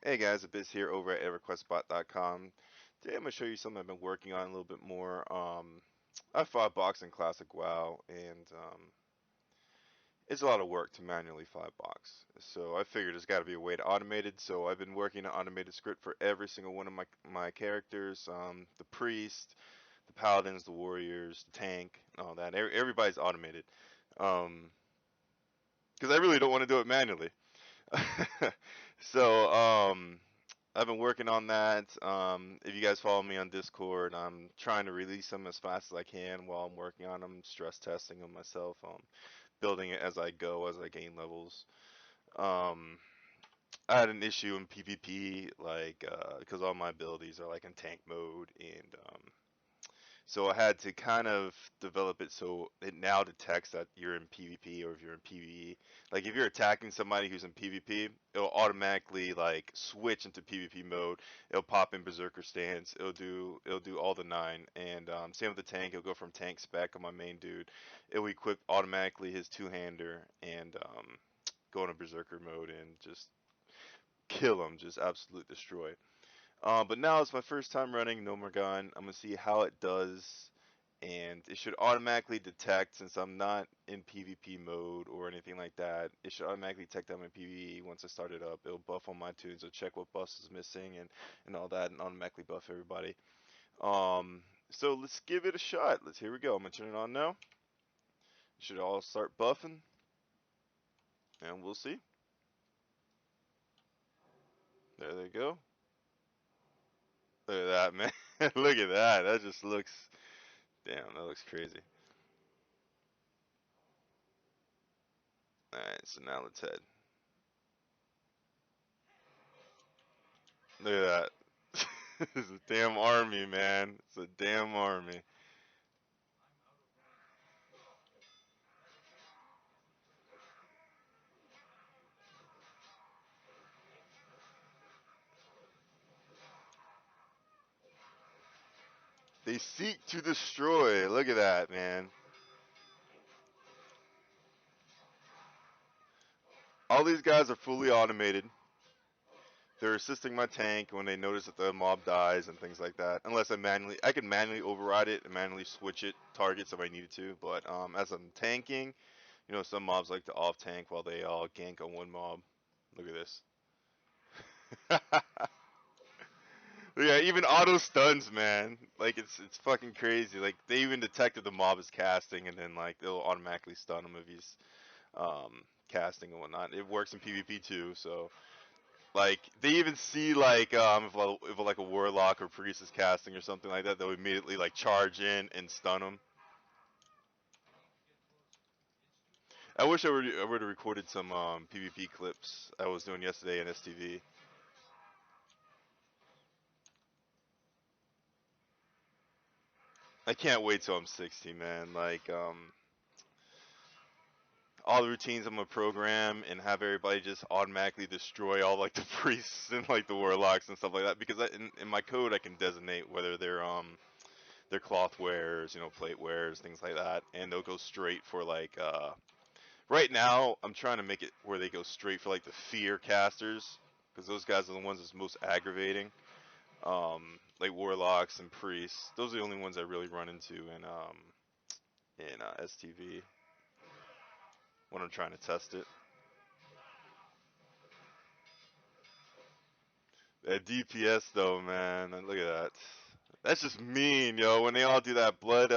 Hey guys, Abyss here over at EverQuestBot.com. Today I'm going to show you something I've been working on a little bit more. I fought box in Classic WoW, and it's a lot of work to manually fly box. So I figured there's got to be a way to automate it. So I've been working an automated script for every single one of my characters, the priest, the paladins, the warriors, the tank, and all that. Everybody's automated. Because I really don't want to do it manually. So, I've been working on that. If you guys follow me on Discord, I'm trying to release them as fast as I can while I'm working on them, stress testing them myself, building it as I go, as I gain levels. Um, I had an issue in PvP, like, because all my abilities are like in tank mode, and so I had to kind of develop it so it now detects that you're in PvP or if you're in PvE. Like if you're attacking somebody who's in PvP, it'll automatically like switch into PvP mode. It'll pop in Berserker stance. It'll do all the nine. And same with the tank. It'll go from tank spec on my main dude. It'll equip automatically his two-hander and go into Berserker mode and just kill him, just absolute destroy. But now it's my first time running Gnomeregan. I'm gonna see how it does, and it should automatically detect, since I'm not in PvP mode or anything like that. It should automatically detect I'm in PvE once I start it up. It'll buff on my tunes. It'll check what buffs is missing and all that, and automatically buff everybody. So let's give it a shot. Here we go. I'm gonna turn it on now. It should all start buffing, and we'll see. There they go. Look at that, man. Look at that. That just looks. Damn, that looks crazy. Alright, so now let's head. Look at that. It's a damn army, man. It's a damn army. They seek to destroy. Look at that, man. All these guys are fully automated. They're assisting my tank when they notice that the mob dies and things like that. Unless I can manually override it and manually switch it targets if I needed to. But as I'm tanking, some mobs like to off tank while they all gank on one mob. Look at this. Yeah, even auto stuns, man. Like it's fucking crazy. Like they even detected the mob is casting, and then like they'll automatically stun him if he's casting and whatnot. It works in PvP too, so like they even see like if like a warlock or priest is casting or something like that, they'll immediately like charge in and stun him. I wish I would have recorded some PvP clips I was doing yesterday in STV. I can't wait till I'm 60, man. Like all the routines I'm gonna program and have everybody just automatically destroy all like the priests and like the warlocks and stuff like that. Because in my code I can designate whether they're cloth wearers, plate wearers, things like that, and they'll go straight for like right now I'm trying to make it where they go straight for like the fear casters, because those guys are the ones that's most aggravating. Like warlocks and priests, those are the only ones I really run into in STV when I'm trying to test it. That DPS though, man, look at that. That's just mean, yo. When they all do that blood,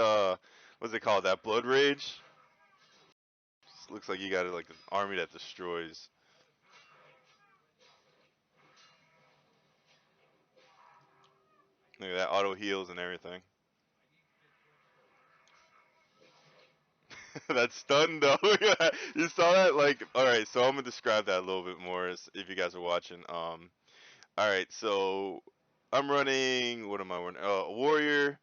what's it called? That blood rage. Just looks like you got like an army that destroys. Look at that auto heals and everything. That stun though. You saw that? Like, all right. So I'm gonna describe that a little bit more if you guys are watching. All right. So I'm running. What am I running? A warrior.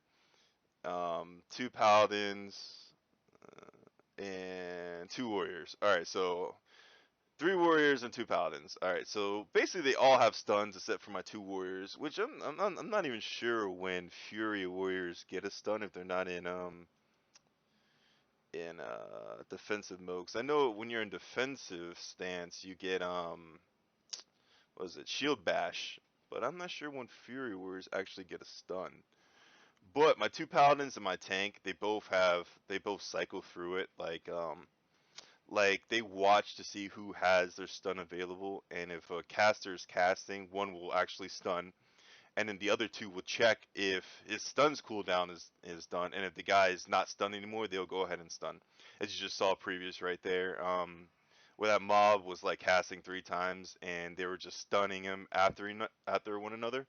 Two paladins. And two warriors. All right. So three warriors and two paladins. All right, so basically they all have stuns except for my two warriors, which I'm not even sure when Fury warriors get a stun if they're not in defensive mode. 'Cause I know when you're in defensive stance, you get was it Shield Bash, but I'm not sure when Fury Warriors actually get a stun. But my two paladins and my tank, they both cycle through it like they watch to see who has their stun available, and if a caster is casting, one will actually stun, and then the other two will check if his stun's cooldown is done, and if the guy is not stunned anymore, they'll go ahead and stun. As you just saw previous right there, where that mob was like casting 3 times, and they were just stunning him after one another.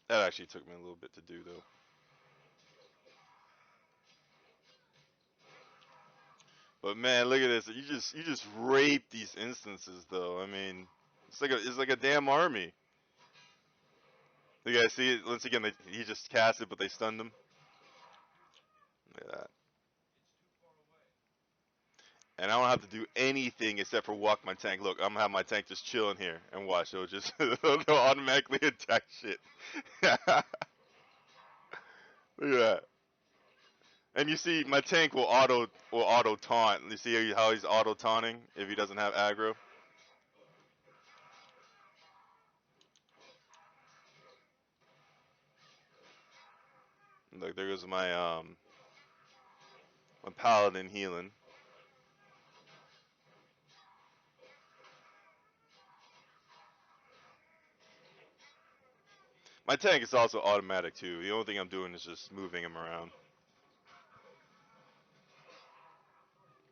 That actually took me a little bit to do though. But man, look at this. You just rape these instances though. I mean, it's like a damn army. You guys see it once again. He just cast it, but they stunned him. Look at that. And I don't have to do anything except for walk my tank. Look, I'm gonna have my tank just chilling here and watch. It'll just they'll automatically attack shit. Look at that. And you see, my tank will auto taunt. You see how he's auto taunting if he doesn't have aggro. Look, there goes my paladin healing. My tank is also automatic too. The only thing I'm doing is just moving him around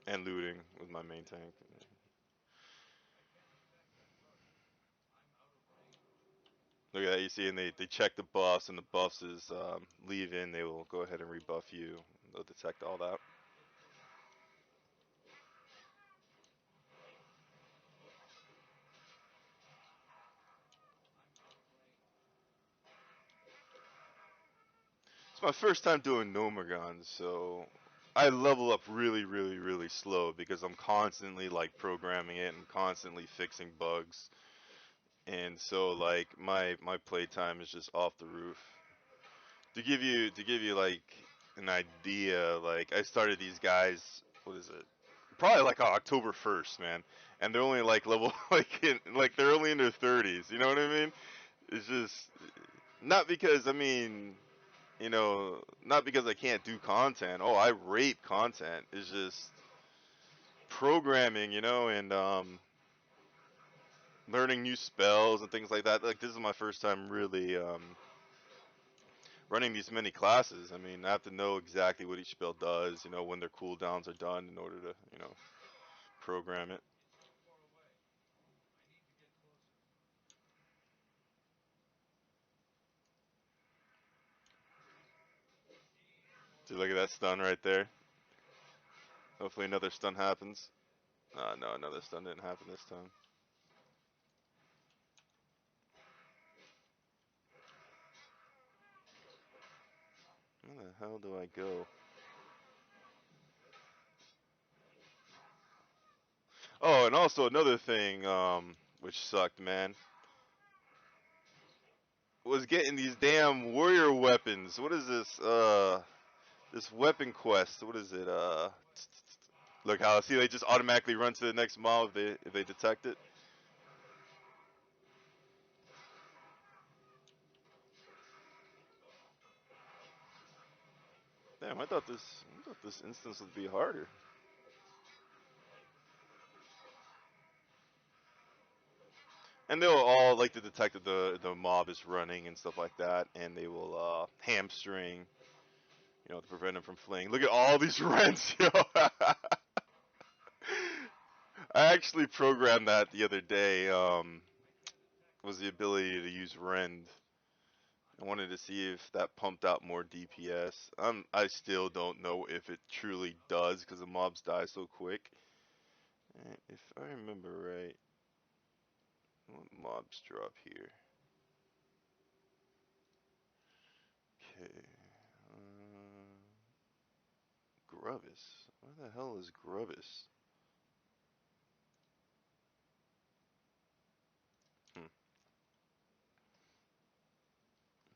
and looting with my main tank. Look at that, you see, and they check the buffs, and the buffs is leave in, they will go ahead and rebuff you. They'll detect all that. It's my first time doing Gnomeregan, so I level up really, really, really slow because I'm constantly like programming it and constantly fixing bugs. And so like my playtime is just off the roof. To give you like an idea, like I started these guys, what is it? Probably like on October 1st, man. And they're only like level like they're only in their 30s, you know what I mean? It's just not because I mean, not because I can't do content. Oh, I rape content. It's just programming, and learning new spells and things like that. Like this is my first time really running these many classes. I mean, I have to know exactly what each spell does, when their cooldowns are done in order to, program it. See, look at that stun right there. Hopefully another stun happens. No, another stun didn't happen this time. Where the hell do I go? Oh, and also another thing, which sucked, man, was getting these damn warrior weapons. What is this? This weapon quest. What is it? Look how see they just automatically run to the next mob if they detect it. Damn, I thought this instance would be harder. And they'll all like to detect that the mob is running and stuff like that, and they will hamstring, to prevent them from fleeing. Look at all these rents, yo. I actually programmed that the other day. Was the ability to use rend. I wanted to see if that pumped out more DPS. I still don't know if it truly does because the mobs die so quick. If I remember right, what mobs drop here? Okay. Grubbis. Where the hell is Grubbis? Hmm.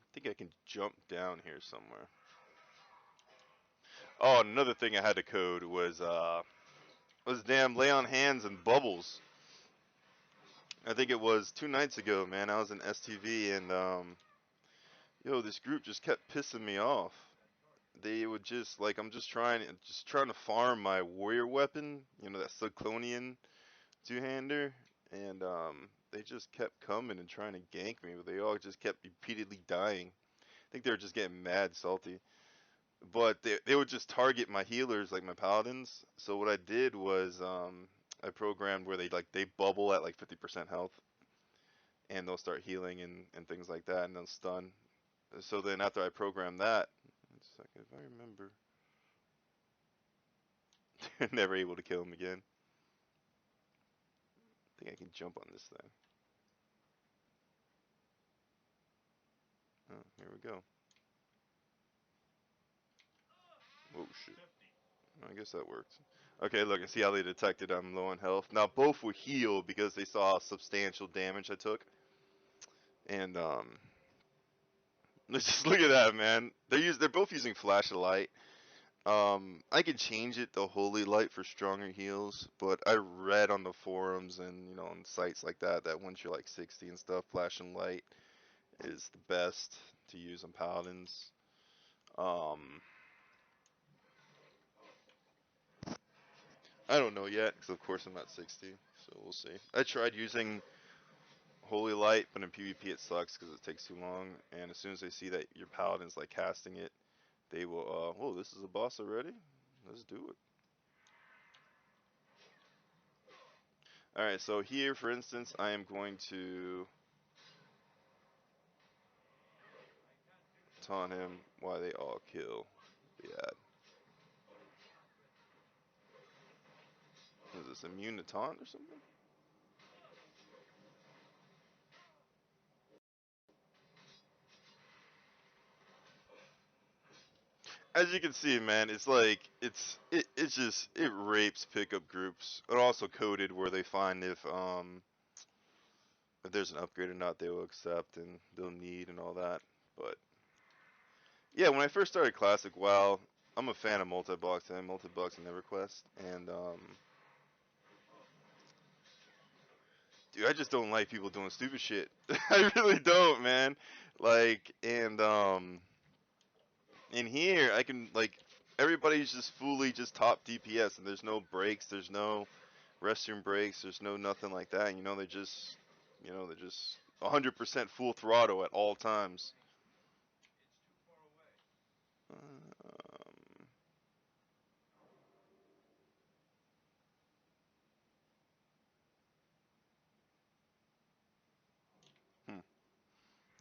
I think I can jump down here somewhere. Oh, another thing I had to code was was damn lay on hands and bubbles. I think it was 2 nights ago, man. I was in STV and yo, this group just kept pissing me off. They would just like I'm just trying to farm my warrior weapon, that Cyclonian two-hander, and they just kept coming and trying to gank me, but they all just kept repeatedly dying. I think they were just getting mad salty. But they would just target my healers, like my paladins. So what I did was I programmed where they bubble at like 50% health, and they'll start healing and things like that, and they'll stun. So then after I programmed that, one second, if I remember, never able to kill him again. I think I can jump on this thing. Oh, here we go. Oh shit. I guess that worked. Okay, look, and see how they detected I'm low on health. Now both were healed because they saw substantial damage I took. And let's just look at that, man. They're both using flashlight. I could change it to holy light for stronger heals, but I read on the forums and on sites like that once you're like 60 and stuff, flashing light is the best to use on paladins. Um, I don't know yet, because of course I'm not 60, so we'll see. I tried using Holy Light, but in PvP it sucks because it takes too long, and as soon as they see that your paladin's like casting it, they will, oh, this is a boss already? Let's do it. Alright, so here, for instance, I am going to taunt him while they all kill the ad. Is this immune to taunt or something? As you can see, man, it's like it rapes pickup groups. And also coded where they find if there's an upgrade or not, they will accept and they'll need and all that. But yeah, when I first started Classic WoW, I'm a fan of multi-box and multi-box and EverQuest, and dude, I just don't like people doing stupid shit. I really don't, man. Like, and in here, I can like everybody's just fully just top DPS, and there's no breaks, there's no restroom breaks, there's no nothing like that. They're just 100% full throttle at all times. Um,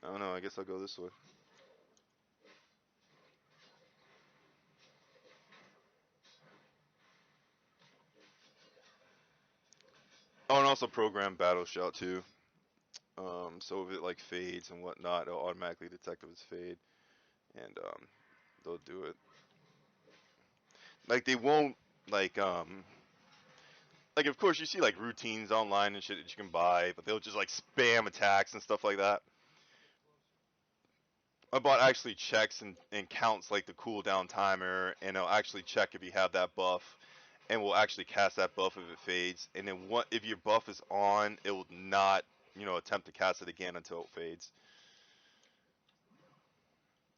I don't know. I guess I'll go this way. Oh, and also program battle shout too. So if it like fades and whatnot, it'll automatically detect if it's fade, and they'll do it. Like they won't like like of course you see like routines online and shit that you can buy, but they'll just like spam attacks and stuff like that. My bot actually checks and counts like the cooldown timer, and it'll actually check if you have that buff, and will actually cast that buff if it fades. And then what if your buff is on, it will not attempt to cast it again until it fades.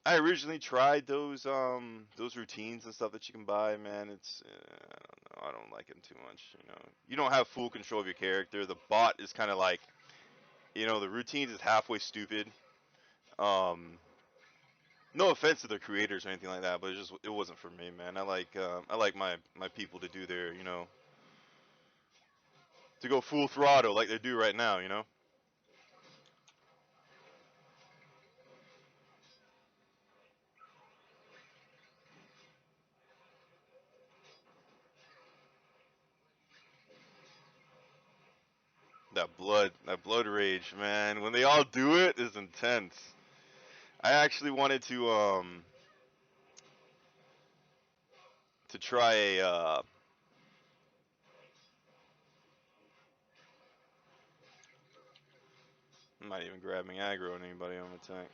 I originally tried those routines and stuff that you can buy, man. It's I don't know. I don't like it too much. You don't have full control of your character. The bot is kind of like the routines is halfway stupid. Um, no offense to the creators or anything like that, but it wasn't for me, man. I like my people to do their to go full throttle like they do right now. That blood rage, man. When they all do it, is intense. I actually wanted to try a I'm not even grabbing aggro on anybody on the tank.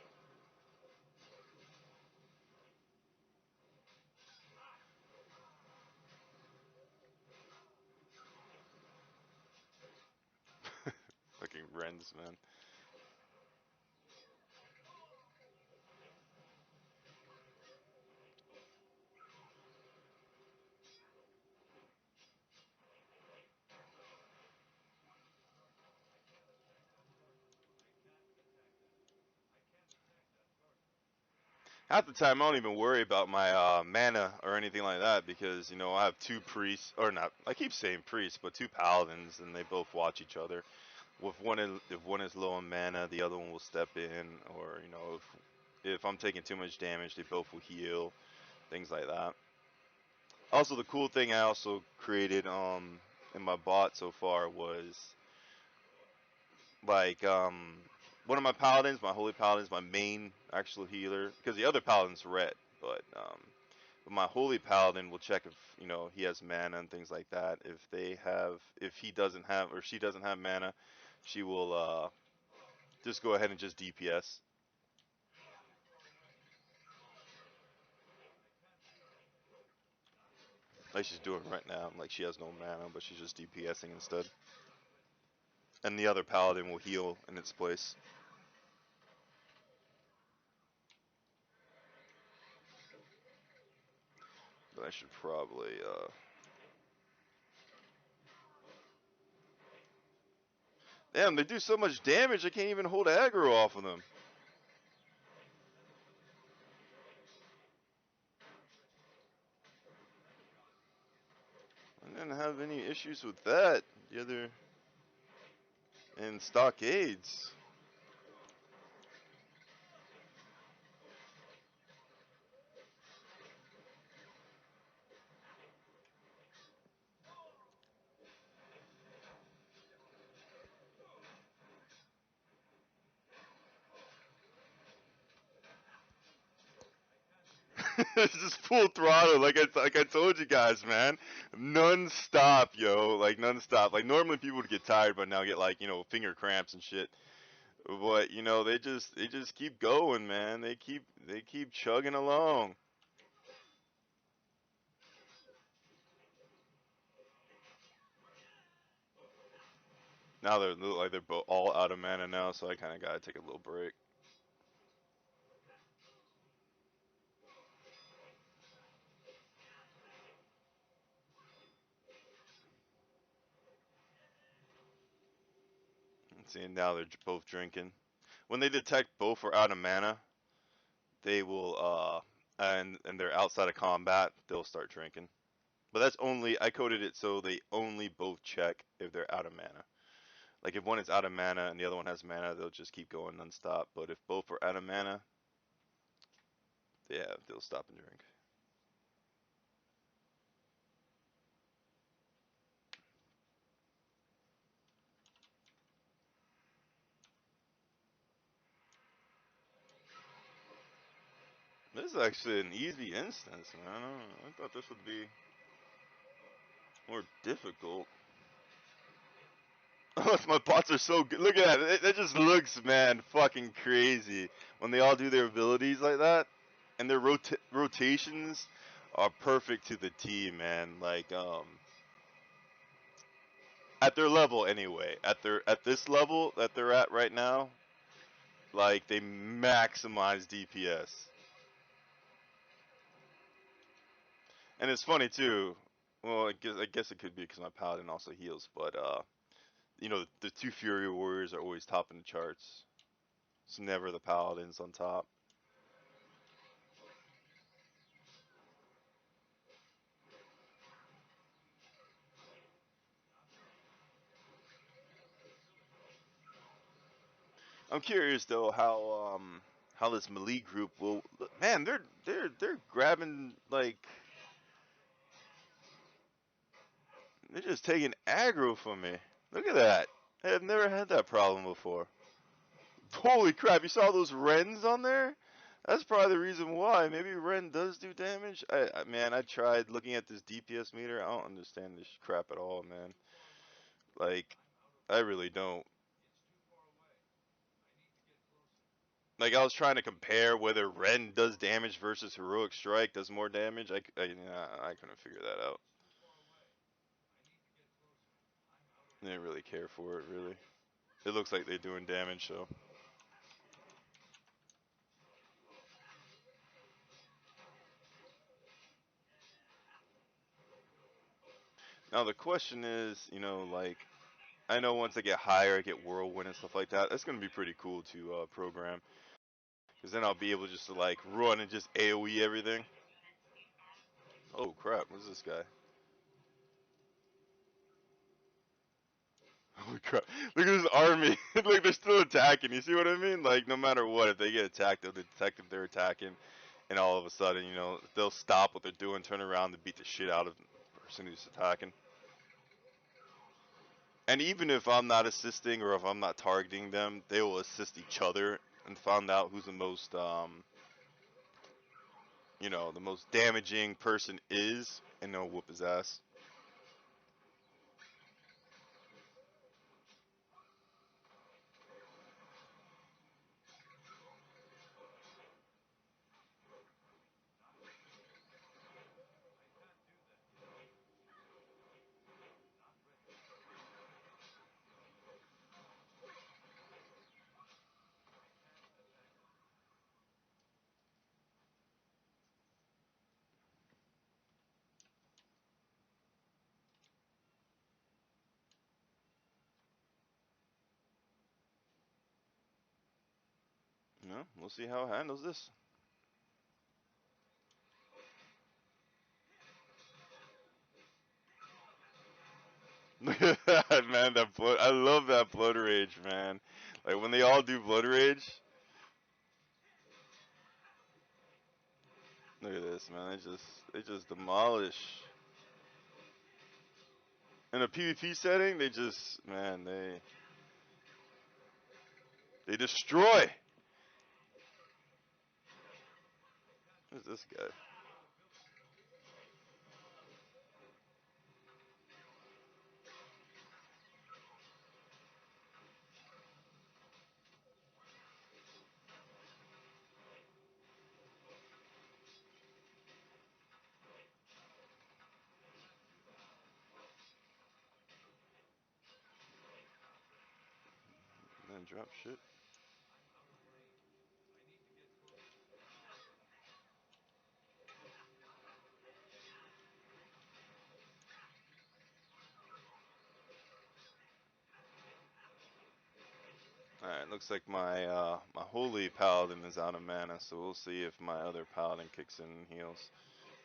Rens, man. Half the time, I don't even worry about my mana or anything like that because I have two priests, or not. I keep saying priests, but two paladins, and they both watch each other. If one is low on mana, the other one will step in, or if I'm taking too much damage, they both will heal, things like that. Also, the cool thing I also created in my bot so far was like one of my paladins, my holy paladins, my main actual healer, because the other paladin's red, but my holy paladin will check if he has mana and things like that. If he doesn't have or she doesn't have mana, she will just go ahead and just DPS. Like she's doing right now. Like she has no mana, but she's just DPSing instead. And the other paladin will heal in its place. But I should probably damn, they do so much damage I can't even hold aggro off of them. I didn't have any issues with that. The other in stockades. It's just full throttle, like I told you guys, man, non-stop, yo, like non-stop. Like normally people would get tired, but now get like finger cramps and shit. But they just keep going, man. They keep chugging along. Now they look like they're all out of mana now, so I kind of gotta take a little break. See, now they're both drinking. When they detect both are out of mana, they will and they're outside of combat, they'll start drinking. But that's only I coded it so they only both check if they're out of mana. Like if one is out of mana and the other one has mana, they'll just keep going nonstop. But if both are out of mana, yeah, they'll stop and drink. This is actually an easy instance, man. I thought this would be more difficult. Oh, my bots are so good. Look at that. It just looks, man, fucking crazy when they all do their abilities like that, and their rotations are perfect to the T, man. Like at their level anyway. At this level that they're at right now, like they maximize DPS. And it's funny too. Well, I guess it could be because my paladin also heals, but the two Fury Warriors are always topping the charts. It's never the paladins on top. I'm curious though how this melee group will. Man, they're grabbing like they're just taking aggro from me. Look at that. I have never had that problem before. Holy crap! You saw those Rens on there? That's probably the reason why. Maybe Ren does do damage. Man, I tried looking at this DPS meter. I don't understand this crap at all, man. Like, I really don't. Like, I was trying to compare whether Ren does damage versus Heroic Strike does more damage. I couldn't figure that out. I didn't really care for it, really. It looks like they're doing damage, so. Now the question is, like, I know once I get higher, I get whirlwind and stuff like that. That's gonna be pretty cool to program, because then I'll be able just to like run and just AOE everything. Oh crap! What's this guy? Holy crap! Look at this army. Like they're still attacking. You see what I mean? Like no matter what, if they get attacked, they'll detect if they're attacking, and all of a sudden, they'll stop what they're doing, turn around, and beat the shit out of the person who's attacking. And even if I'm not assisting or if I'm not targeting them, they will assist each other and find out who's the most, the most damaging person is, and they'll whoop his ass. We'll see how it handles this. Look at that, man. That blood. I love that blood rage, man. Like when they all do blood rage. Look at this, man. They just demolish. In a PvP setting, they destroy. Who's this guy? Man, drop shit. Alright, looks like my holy paladin is out of mana, so we'll see if my other paladin kicks in and heals.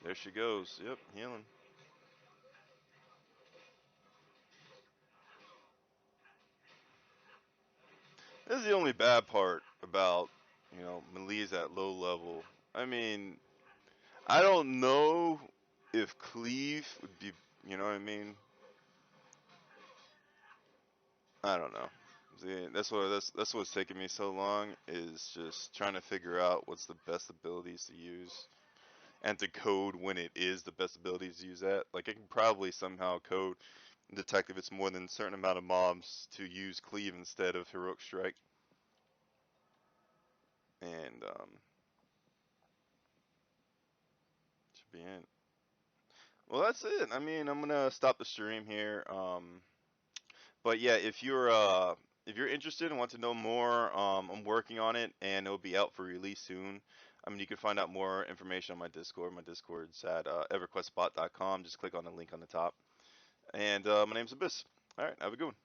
There she goes. Yep, healing. This is the only bad part about, Melee's at low level. I mean, I don't know if cleave would be, you know what I mean? I don't know. See, that's what's taking me so long is just trying to figure out what's the best abilities to use and to code when it is the best abilities to use at. Like I can probably somehow code detect if it's more than a certain amount of mobs to use cleave instead of heroic strike. And should be in. Well, that's it. I mean, I'm gonna stop the stream here. But yeah, if you're interested and want to know more, I'm working on it and it'll be out for release soon. I mean, you can find out more information on my Discord. My Discord's at everquestbot.com. Just click on the link on the top. And my name's Abyss. All right, have a good one.